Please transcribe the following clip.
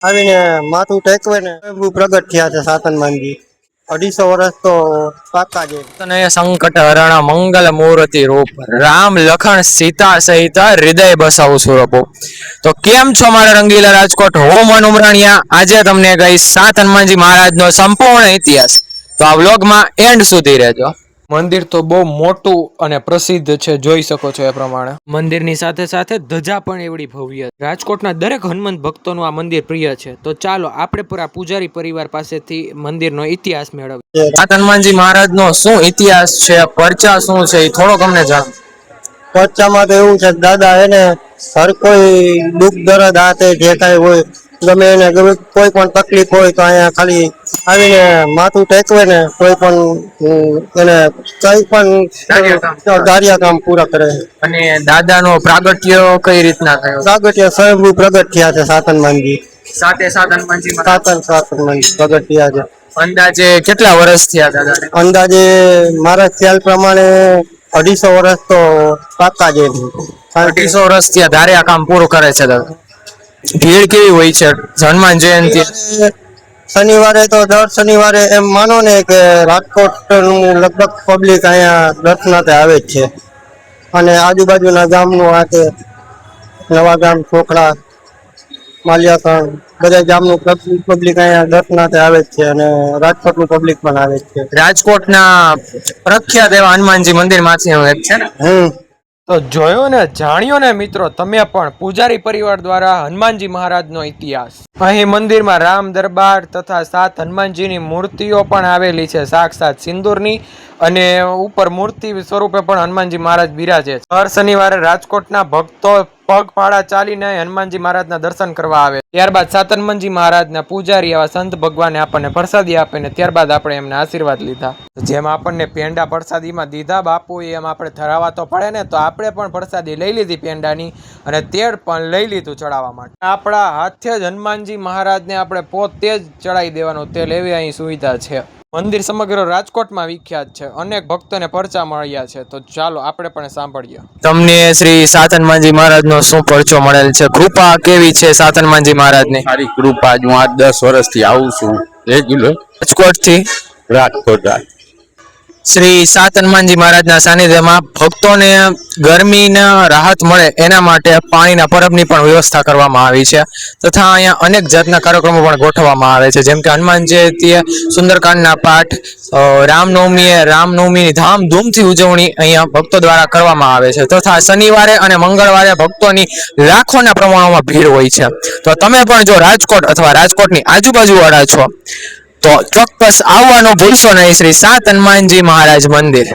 આવીને માથું ટેકવે ને બહુ પ્રગટ થયા છે સાતન માંજી 250 વર્ષ તો પાકા છે. તને સંકટ હરણ મંગલ મૂર્તિ રૂપ રામ લખણ સીતા સહિત હૃદય બસાવું સ્વરૂપ. તો કેમ છો મારા રંગીલા રાજકોટ, હું મન ઉમરાણીયા. આજે તમને કહીશ સાત હનુમાનજી મહારાજનો સંપૂર્ણ ઇતિહાસ, તો આ વ્લોગમાં એન્ડ સુધી રહેજો. મંદિર તો બહુ મોટું અને પ્રસિદ્ધ છે, જોઈ શકો છો એ પ્રમાણે. મંદિરની સાથે સાથે ધજા પણ એવડી ભવ્ય. રાજકોટના દરેક હનુમંત ભક્તોનું આ મંદિર પ્રિય છે. તો ચાલો આપણે પૂરા પૂજારી પરિવાર પાસેથી મંદિરનો ઇતિહાસ મેળવીએ. સાત હનુમાનજી મહારાજનો શું ઇતિહાસ છે, પરચા શું છે, એ થોડોક અમને જાણો. પરચામાં તો એવું છે કે દાદા એને હર કોઈ દુઃખ દર્દ હાથે જે કાંઈ હોય ગમે એને કોઈ પણ તકલીફ હોય તો અહીંયા ખાલી આવીને માથું ટેકવે ને કોઈ પણ એને કઈ પણ કાર્ય કામ પૂરા કરે. અને દાદાનો પ્રાગટ્ય કઈ રીતના થયો? પ્રાગટ્ય સ્વયંભૂ પ્રગટ થયા છે સાત હનુમાનજી. સાત હનુમાનજી સાત હનુમાનજી પ્રગટ થયા છે. અંદાજે કેટલા વર્ષ થયા દાદા? અંદાજે મારા ખ્યાલ પ્રમાણે 250 વર્ષ તો પાકા છે. 250 વર્ષ થયા ધારે આ કામ પૂરું કરે છે દાદા. ભીડ કેવી હોય છે હનુમાન જયંતિ? શનિવારે તો દર શનિવારે એમ માનો ને કે રાજકોટ નું લગભગ પબ્લિક અહીંયા દર્શનાર્થે આવે જ છે. અને આજુબાજુના ગામનું આ કે નવા ગામ, છોકરા, માલિયાકણ બધા ગામનું પબ્લિક અહીંયા દર્શનાર્થે આવે જ છે. અને રાજકોટનું પબ્લિક પણ આવે જ છે. રાજકોટના પ્રખ્યાત એવા હનુમાનજી મંદિર માંથી એક છે ને. તો જોયો ને, જાણ્યો ને મિત્રો તમે પણ પૂજારી પરિવાર દ્વારા હનુમાનજી મહારાજનો ઇતિહાસ. અહીં મંદિરમાં રામ દરબાર તથા સાત હનુમાનજીની મૂર્તિઓ પણ આવેલી છે, સાક્ષાત સિંદૂરની, અને ઉપર મૂર્તિ સ્વરૂપે પણ હનુમાનજી મહારાજ બિરાજે છે. હર શનિવારે રાજકોટના ભક્તો પગપાળા ચાલીને હનુમાનજી મહારાજના દર્શન કરવા આવે. ત્યારબાદ સાત હનુમાનજી મહારાજના પૂજારી એવા સંત ભગવાને આપણને પ્રસાદી આપે ને ત્યારબાદ આપણે એમને આશીર્વાદ લીધા. જેમ આપણને પેંડા પ્રસાદીમાં દીધા બાપુ, એમ આપણે ધરાવા તો પડે ને, તો આપણે પણ પ્રસાદી લઈ લીધી પેંડાની, અને તેડ પણ લઈ લીધું ચડાવવા માટે. આપણા હાથે જ હનુમાનજી મહારાજને આપણે પોતે જ ચડાવી દેવાનું તેલ, એવી અહીં સુવિધા છે. મંદિર સમગ્ર રાજકોટમાં વિખ્યાત છે, અનેક ભક્તોને પરચા મળ્યા છે. તો ચાલો આપણે પણ સાંભળીએ. તમને શ્રી સાત હનુમાનજી મહારાજનો શું પરચો મળેલ છે? કૃપા કેવી છે સાત હનુમાનજી મહારાજની? સારી કૃપા. હું 8-10 વર્ષથી આવું છું રેગ્યુલર રાજકોટથી. રાજકોટ. શ્રી સાત હનુમાનજી મહારાજના સાનિધ્યમાં ભક્તોને ગરમીના રાહત મળે એના માટે પાણીના પરબની પણ વ્યવસ્થા કરવામાં આવી છે, તથા અહીંયા અનેક જાતના કાર્યક્રમો પણ ગોઠવવામાં આવે છે, જેમ કે હનુમાન જયંતીએ સુંદરકાંડના પાઠ, રામનવમીની ધામધૂમથી ઉજવણી અહીંયા ભક્તો દ્વારા કરવામાં આવે છે, તથા શનિવારે અને મંગળવારે ભક્તોની લાખોના પ્રમાણમાં ભીડ હોય છે. તો તમે પણ જો રાજકોટ અથવા રાજકોટની આજુબાજુ વાળા છો તો ચોક્કસ આવવાનું ભૂલશો નહીં શ્રી સાત હનુમાનજી મહારાજ મંદિર.